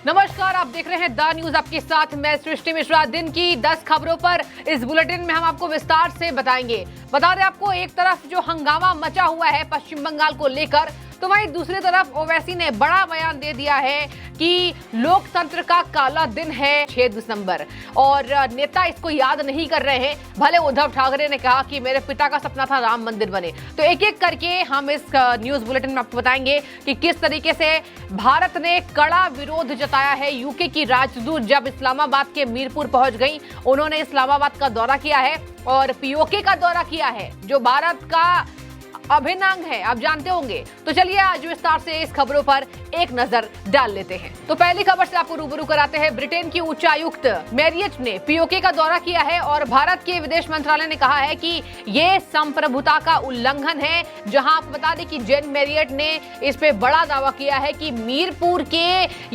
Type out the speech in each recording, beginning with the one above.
नमस्कार, आप देख रहे हैं द न्यूज। आपके साथ मैं सृष्टि मिश्रा। दिन की 10 खबरों पर इस बुलेटिन में हम आपको विस्तार से बताएंगे। बता दें आपको, एक तरफ जो हंगामा मचा हुआ है पश्चिम बंगाल को लेकर, तो वहीं दूसरी तरफ ओवैसी ने बड़ा बयान दे दिया है कि लोकतंत्र का काला दिन है 6 दिसंबर और नेता इसको याद नहीं कर रहे हैं। भले उद्धव ठाकरे ने कहा कि मेरे पिता का सपना था राम मंदिर बने। तो एक एक करके हम इस न्यूज बुलेटिन में आपको बताएंगे कि किस तरीके से भारत ने कड़ा विरोध जताया है। यूके की राजदूत जब इस्लामाबाद के मीरपुर पहुंच गई, उन्होंने इस्लामाबाद का दौरा किया है और पीओके का दौरा किया है, जो भारत का अभिन्न अंग है, आप जानते होंगे। तो चलिए आज विस्तार से इस खबरों पर एक नजर डाल लेते हैं। तो पहली खबर से आपको रूबरू कराते हैं। ब्रिटेन की उच्चायुक्त मैरियट ने पीओके का दौरा किया है और भारत के विदेश मंत्रालय ने कहा है कि ये संप्रभुता का उल्लंघन है। जहां आपको बता दें कि जेन मैरियट ने इस पे बड़ा दावा किया है कि मीरपुर के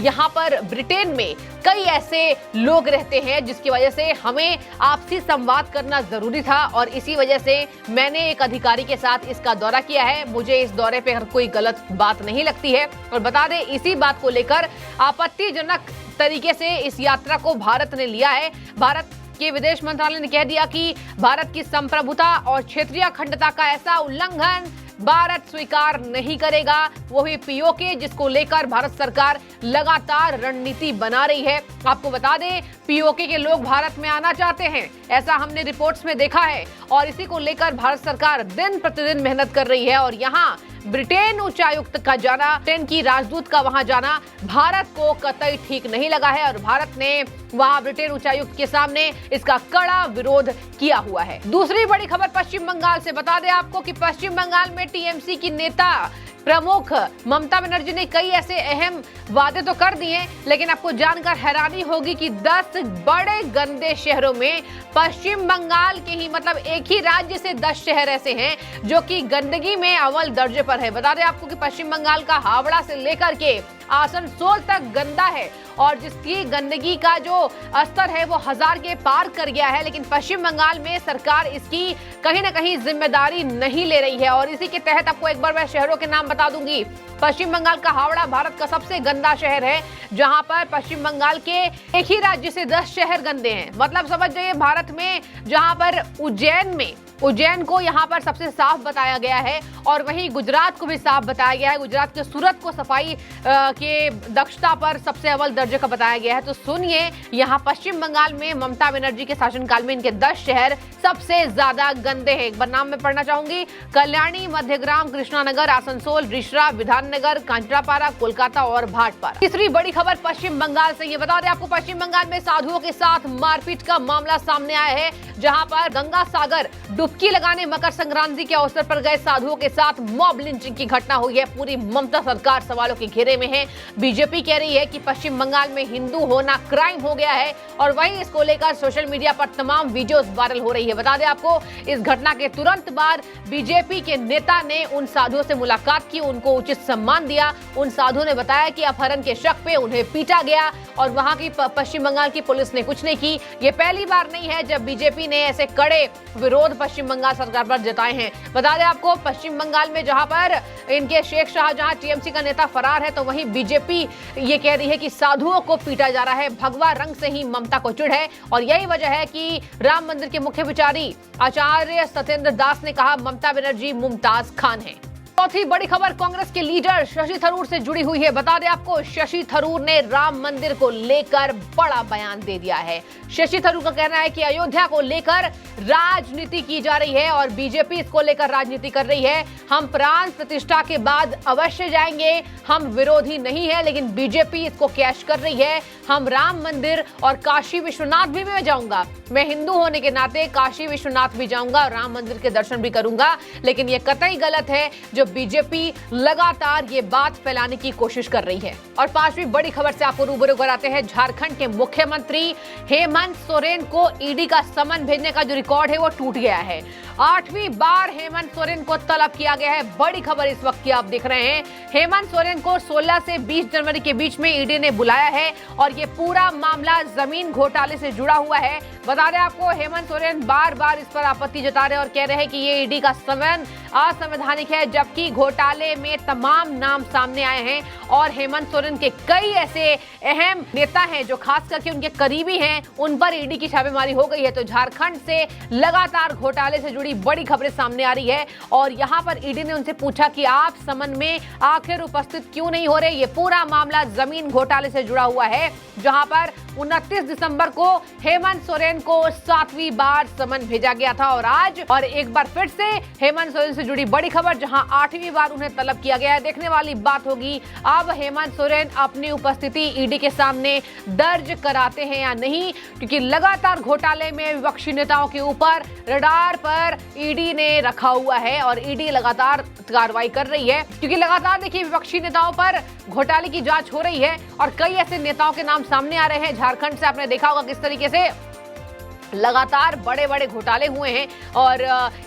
यहाँ पर ब्रिटेन में कई ऐसे लोग रहते हैं जिसकी वजह से हमें आपसी संवाद करना जरूरी था और इसी वजह से मैंने एक अधिकारी के साथ इसका दौरा किया है। मुझे इस दौरे पे कोई गलत बात नहीं लगती है। और बता दें, इसी बात को लेकर आपत्तिजनक तरीके से इस यात्रा को भारत ने लिया है। भारत के विदेश मंत्रालय ने कह दिया कि भारत की संप्रभुता और क्षेत्रीय अखंडता का ऐसा उल्लंघन भारत स्वीकार नहीं करेगा। वो भी पीओके, जिसको लेकर भारत सरकार लगातार रणनीति बना रही है। आपको बता दें, पीओके के लोग भारत में आना चाहते हैं, ऐसा हमने रिपोर्ट्स में देखा है और इसी को लेकर भारत सरकार दिन प्रतिदिन मेहनत कर रही है। और यहाँ ब्रिटेन उच्चायुक्त का जाना, ब्रिटेन की राजदूत का वहां जाना भारत को कतई ठीक नहीं लगा है और भारत ने वहां ब्रिटेन उच्चायुक्त के सामने इसका कड़ा विरोध किया हुआ है। दूसरी बड़ी खबर पश्चिम बंगाल से। बता दें आपको कि पश्चिम बंगाल में टीएमसी की नेता प्रमुख ममता बनर्जी ने कई ऐसे अहम वादे तो कर दिए, लेकिन आपको जानकर हैरानी होगी कि 10 बड़े गंदे शहरों में पश्चिम बंगाल के ही, मतलब एक ही राज्य से 10 शहर ऐसे हैं जो कि गंदगी में अव्वल दर्जे पर है। बता दें आपको कि पश्चिम बंगाल का हावड़ा से लेकर के आसनसोल तक गंदा है और जिसकी गंदगी का जो स्तर है वो 1000 के पार कर गया है, लेकिन पश्चिम बंगाल में सरकार इसकी कहीं ना कहीं जिम्मेदारी नहीं ले रही है। और इसी के तहत आपको एक बार मैं शहरों के नाम बता दूंगी। पश्चिम बंगाल का हावड़ा भारत का सबसे गंदा शहर है, जहां पर पश्चिम बंगाल के एक ही राज्य से 10 शहर गंदे हैं। मतलब समझ जाइए, भारत में जहां पर उज्जैन को यहाँ पर सबसे साफ बताया गया है और वहीं गुजरात को भी साफ बताया गया है। गुजरात के सूरत को सफाई के दक्षता पर सबसे अव्वल दर्जे का बताया गया है। तो सुनिए, यहाँ पश्चिम बंगाल में ममता बनर्जी के शासनकाल में इनके 10 शहर सबसे ज्यादा गंदे हैं। एक बार नाम मैं पढ़ना चाहूंगी: कल्याणी, मध्यग्राम, कृष्णानगर, आसनसोल, रिश्रा, विधाननगर, कांचरापारा, कोलकाता और भाटपारा। तीसरी बड़ी खबर पश्चिम बंगाल से। ये बता दें आपको, पश्चिम बंगाल में साधुओं के साथ मारपीट का मामला सामने आया है, जहां पर गंगा सागर डुबकी लगाने मकर संक्रांति के अवसर पर गए साधुओं के साथ मॉब लिंचिंग की घटना हुई है। पूरी ममता सरकार सवालों के घेरे में है। बीजेपी कह रही है कि पश्चिम बंगाल में हिंदू होना क्राइम हो गया है और वहीं इसको लेकर सोशल मीडिया पर तमाम वीडियोस वायरल हो रही है। बता दें आपको, इस घटना के तुरंत बाद बीजेपी के नेता ने उन साधुओं से मुलाकात की, उनको उचित सम्मान दिया। उन साधुओं ने बताया कि अपहरण के शक पे उन्हें पीटा गया और वहां की पश्चिम बंगाल की पुलिस ने कुछ नहीं की। ये पहली बार नहीं है जब बीजेपी ने ऐसे कड़े विरोध पश्चिम बंगाल सरकार पर जताए हैं। बता दें आपको, पश्चिम बंगाल में जहां पर इनके शेख शाहजहां टीएमसी का नेता फरार है, तो वहीं बीजेपी ये कह रही है कि साधुओं को पीटा जा रहा है। भगवा रंग से ही ममता को चिढ़ है और यही वजह है कि राम मंदिर के मुख्य विचारी आचार्य सत्येंद्र दास ने कहा ममता बनर्जी मुमताज खान है। चौथी बड़ी खबर कांग्रेस के लीडर शशि थरूर से जुड़ी हुई है। बता दें आपको, शशि थरूर ने राम मंदिर को लेकर बड़ा बयान दे दिया है। शशि थरूर का कहना है कि अयोध्या को लेकर राजनीति की जा रही है और बीजेपी इसको लेकर राजनीति कर रही है। हम प्राण प्रतिष्ठा के बाद अवश्य जाएंगे, हम विरोधी नहीं है, लेकिन बीजेपी इसको कैश कर रही है। हम राम मंदिर और काशी विश्वनाथ भी मैं जाऊंगा, मैं हिंदू होने के नाते काशी विश्वनाथ भी जाऊंगा और राम मंदिर के दर्शन भी करूंगा, लेकिन ये कतई गलत है जो बीजेपी लगातार ये बात फैलाने की कोशिश कर रही है। और पांचवी बड़ी खबर से आपको रूबरू कराते हैं। झारखंड के मुख्यमंत्री हेमंत सोरेन को ईडी का समन भेजने का जो रिकॉर्ड है वो टूट गया है। 8वीं बार हेमंत सोरेन को तलब किया गया है। बड़ी खबर इस वक्त की आप देख रहे हैं। हेमंत सोरेन को 16 से 20 जनवरी के बीच में ईडी ने बुलाया है और ये पूरा मामला जमीन घोटाले से जुड़ा हुआ है। बता दें आपको, हेमंत सोरेन बार बार इस पर आपत्ति जता रहे और कह रहे हैं कि ये ईडी का समन असंवैधानिक है, जबकि देखिए घोटाले में तमाम नाम सामने आए हैं और हेमंत सोरेन के कई ऐसे अहम नेता हैं जो खास करके उनके करीबी हैं, उन पर ईडी की छापेमारी हो गई है। तो झारखंड से लगातार घोटाले से जुड़ी बड़ी खबरें सामने आ रही है और यहाँ पर ईडी ने उनसे पूछा कि आप समन में आखिर उपस्थित क्यों नहीं हो रहे। ये पूरा मामला जमीन घोटाले से जुड़ा हुआ है, जहां पर 29 दिसंबर को हेमंत सोरेन को 7वीं बार समन भेजा गया था और आज और एक बार फिर से हेमंत सोरेन से जुड़ी बड़ी खबर, जहां 8वीं बार उन्हें तलब किया गया है। देखने वाली बात होगी अब हेमंत सोरेन अपनी उपस्थिति ईडी के सामने दर्ज कराते हैं या नहीं, क्योंकि लगातार घोटाले में विपक्षी नेताओं के ऊपर रडार पर ईडी ने रखा हुआ है और ईडी लगातार कार्रवाई कर रही है, क्योंकि लगातार देखिए विपक्षी नेताओं पर घोटाले की जांच हो रही है और कई ऐसे नेताओं के नाम सामने आ रहे हैं। झारखंड से आपने देखा होगा किस तरीके से लगातार बड़े बड़े घोटाले हुए हैं और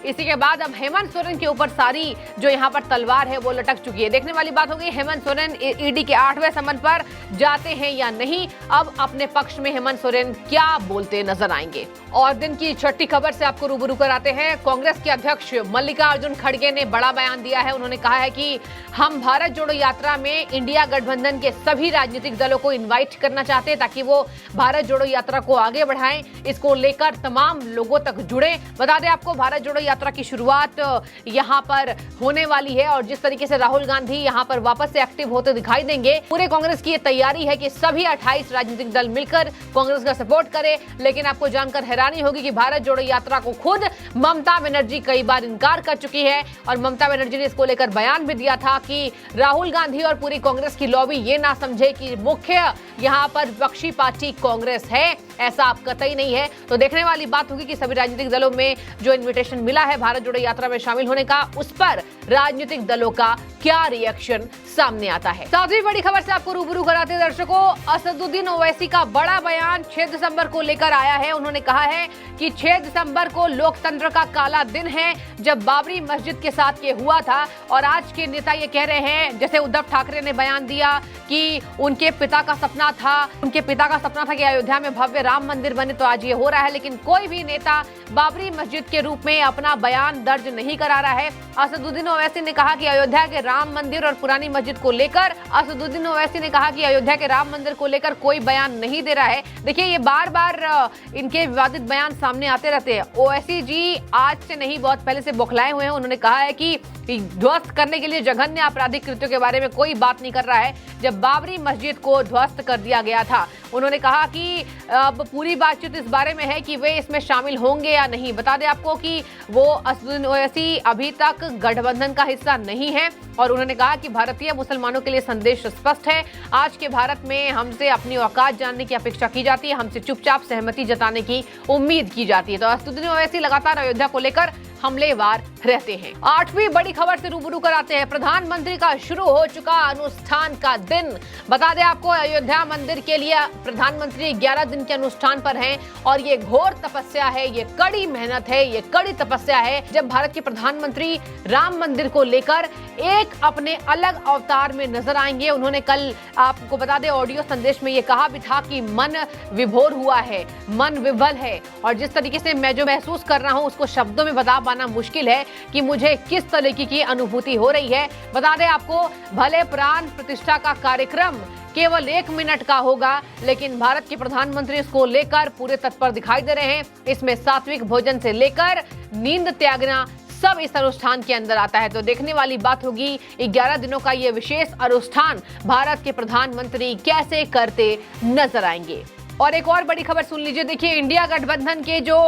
इसी के बाद अब हेमंत सोरेन के ऊपर सारी जो यहाँ पर तलवार है वो लटक चुकी है। देखने वाली बात होगी हेमंत सोरेन ईडी के 8वें समन पर जाते हैं या नहीं। अब अपने पक्ष में हेमंत सोरेन क्या बोलते नजर आएंगे। और दिन की छठी खबर से आपको रूबरू कराते हैं। कांग्रेस के अध्यक्ष मल्लिकार्जुन खड़गे ने बड़ा बयान दिया है। उन्होंने कहा है कि हम भारत जोड़ो यात्रा में इंडिया गठबंधन के सभी राजनीतिक दलों को इन्वाइट करना चाहते हैं ताकि वो भारत जोड़ो यात्रा को आगे बढ़ाएं, इसको लेकर तमाम लोगों तक जुड़े। बता दें आपको भारत जोड़ो यात्रा की शुरुआत यहां पर होने वाली है और जिस तरीके से राहुल गांधी यहां पर वापस से एक्टिव होते दिखाई देंगे, पूरे कांग्रेस की ये तैयारी है कि सभी 28 राजनीतिक दल मिलकर कांग्रेस का सपोर्ट करे। लेकिन आपको जानकर हैरानी होगी कि भारत जोड़ो यात्रा को खुद ममता बनर्जी कई बार इनकार कर चुकी है और ममता बनर्जी ने इसको लेकर बयान भी दिया था कि राहुल गांधी और पूरी कांग्रेस की लॉबी ये ना समझे कि मुख्य यहां पर विपक्षी पार्टी कांग्रेस है, ऐसा आप कतई नहीं है। तो देखने वाली बात होगी कि सभी राजनीतिक दलों में जो इनविटेशन मिला है भारत जोड़ो यात्रा में शामिल होने का, उस पर राजनीतिक दलों का क्या रिएक्शन सामने आता है। सातवीं बड़ी खबर से आपको रूबरू कराते हैं दर्शकों। असदुद्दीन ओवैसी का बड़ा बयान 6 दिसंबर को लेकर आया है। उन्होंने कहा है कि 6 दिसंबर को लोकतंत्र का काला दिन है, जब बाबरी मस्जिद के साथ ये हुआ था। और आज के नेता ये कह रहे हैं, जैसे उद्धव ठाकरे ने बयान दिया कि उनके पिता का सपना था कि अयोध्या में भव्य राम मंदिर बने, तो आज ये हो रहा है। लेकिन कोई भी नेता बाबरी मस्जिद के रूप में अपना बयान दर्ज नहीं करा रहा है। असदुद्दीन ओवैसी ने कहा कि अयोध्या के राम मंदिर और पुरानी मस्जिद को लेकर कोई बयान नहीं दे रहा है। देखिए ये बार बार इनके विवादित बयान सामने आते रहते हैं। ओवैसी जी आज से नहीं, बहुत पहले से बौखलाए हुए हैं। उन्होंने कहा है कि ध्वस्त करने के लिए जघन्य आपराधिक कृत्यों के बारे में कोई बात नहीं कर रहा है, जब बाबरी मस्जिद को ध्वस्त कर दिया गया था। उन्होंने कहा कि अब पूरी बातचीत इस बारे में है कि वे इसमें शामिल होंगे या नहीं। बता दें आपको कि वो असदुद्दीन ओवैसी अभी तक गठबंधन का हिस्सा नहीं है और उन्होंने कहा कि भारतीय मुसलमानों के लिए संदेश स्पष्ट है। आज के भारत में हमसे अपनी औकात जानने की अपेक्षा की जाती है, हमसे चुपचाप सहमति जताने की उम्मीद की जाती है। तो असदुद्दीन ओवैसी लगातार अयोध्या को लेकर हमलेवार रहते हैं। 8वीं बड़ी खबर से रूबरू कराते हैं। प्रधानमंत्री का शुरू हो चुका अनुष्ठान का दिन। बता दें आपको अयोध्या मंदिर के लिए प्रधानमंत्री 11 दिन के अनुष्ठान पर हैं और ये घोर तपस्या है, ये कड़ी मेहनत है, ये कड़ी तपस्या है, जब भारत के प्रधानमंत्री राम मंदिर को लेकर एक अपने अलग अवतार में नजर आएंगे। उन्होंने कल आपको बता दें ऑडियो संदेश में ये कहा भी था कि मन विभोर हुआ है, मन विह्वल है और जिस तरीके से मैं जो महसूस कर रहा हूं उसको शब्दों में बता पाना मुश्किल है कि मुझे किस तरीके की अनुभूति हो रही है। बता दें आपको भले प्राण प्रतिष्ठा का कार्यक्रम केवल 1 मिनट का होगा, लेकिन भारत के प्रधानमंत्री इसको लेकर पूरे तत्पर दिखाई दे रहे हैं। इसमें सात्विक भोजन से लेकर नींद त्यागना सब इस अनुष्ठान के अंदर आता है। तो देखने वाली बात होगी 11 दिनों का ये विशेष अनुष्ठान भारत के प्रधानमंत्री कैसे करते नजर आएंगे। और एक और बड़ी खबर सुन लीजिए। देखिए इंडिया गठबंधन के जो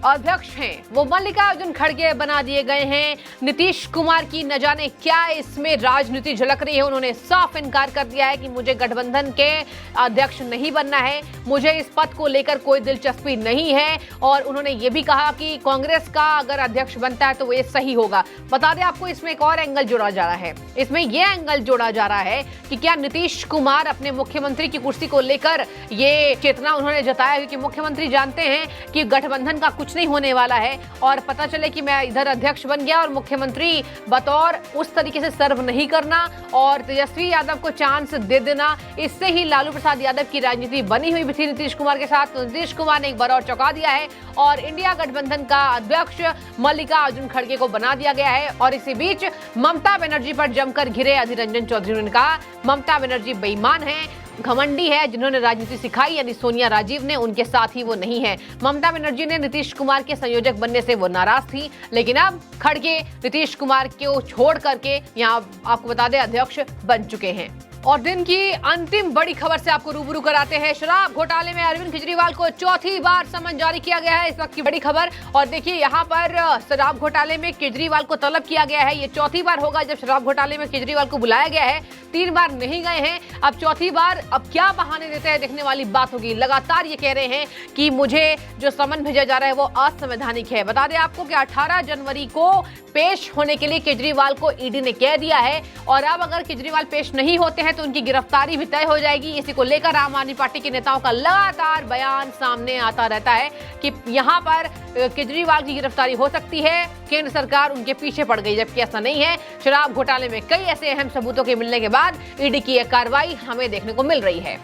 अध्यक्ष हैं वो मल्लिकार्जुन खड़गे बना दिए गए हैं। नीतीश कुमार की न जाने क्या इसमें राजनीति झलक रही है। उन्होंने साफ इनकार कर दिया है कि मुझे गठबंधन के अध्यक्ष नहीं बनना है, मुझे इस पद को लेकर कोई दिलचस्पी नहीं है। और उन्होंने ये भी कहा कि कांग्रेस का अगर अध्यक्ष बनता है तो ये सही होगा। बता दें आपको इसमें एक और एंगल जोड़ा जा रहा है। इसमें यह एंगल जोड़ा जा रहा है कि क्या नीतीश कुमार अपने मुख्यमंत्री की कुर्सी को लेकर ये इतना उन्होंने जताया क्योंकि मुख्यमंत्री जानते हैं कि गठबंधन का कुछ नहीं होने वाला है, और पता चले कि मैं इधर अध्यक्ष बन गया और मुख्यमंत्री बतौर उस तरीके से सर्व नहीं करना और तेजस्वी यादव को चांस दे देना, इससे ही लालू प्रसाद यादव की राजनीति बनी हुई भी थी नीतीश कुमार के साथ। तो नीतीश कुमार ने एक बार और चौंका दिया है और इंडिया गठबंधन का अध्यक्ष मल्लिकार्जुन खड़गे को बना दिया गया है। और इसी बीच ममता बनर्जी पर जमकर घिरे अधीर रंजन चौधरी ने कहा ममता बनर्जी बेईमान है, घमंडी है, जिन्होंने राजनीति सिखाई यानी सोनिया राजीव ने, उनके साथ ही वो नहीं है। ममता बनर्जी ने नीतीश कुमार के संयोजक बनने से वो नाराज थी, लेकिन अब खड़गे नीतीश कुमार को छोड़ करके यहाँ आपको बता दें अध्यक्ष बन चुके हैं। और दिन की अंतिम बड़ी खबर से आपको रूबरू कराते हैं। शराब घोटाले में अरविंद केजरीवाल को चौथी बार समन जारी किया गया है, इस वक्त की बड़ी खबर। और देखिए यहाँ पर शराब घोटाले में केजरीवाल को तलब किया गया है, ये चौथी बार होगा जब शराब घोटाले में केजरीवाल को बुलाया गया है। 3 बार नहीं गए हैं, अब चौथी बार। अब क्या बहाने देते हैं देखने वाली बात होगी। लगातार ये कह रहे हैं कि मुझे जो समन भेजा जा रहा है वो असंवैधानिक है। बता दें आपको कि 18 जनवरी को पेश होने के लिए केजरीवाल को ईडी ने कह दिया है, और अब अगर केजरीवाल पेश नहीं होते हैं तो उनकी गिरफ्तारी भी तय हो जाएगी। इसी को लेकर आम आदमी पार्टी के नेताओं का लगातार बयान सामने आता रहता है कि यहाँ पर केजरीवाल की गिरफ्तारी हो सकती है, केंद्र सरकार उनके पीछे पड़ गई, जबकि ऐसा नहीं है। शराब घोटाले में कई ऐसे अहम सबूतों के मिलने के बाद ईडी की यह कार्रवाई हमें देखने को मिल रही है।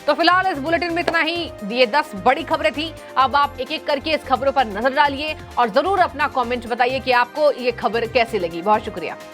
तो फिलहाल इस बुलेटिन में इतना ही। ये 10 बड़ी खबरें थी, अब आप एक एक करके इस खबरों पर नजर डालिए और जरूर अपना कमेंट बताइए कि आपको ये खबर कैसी लगी। बहुत शुक्रिया।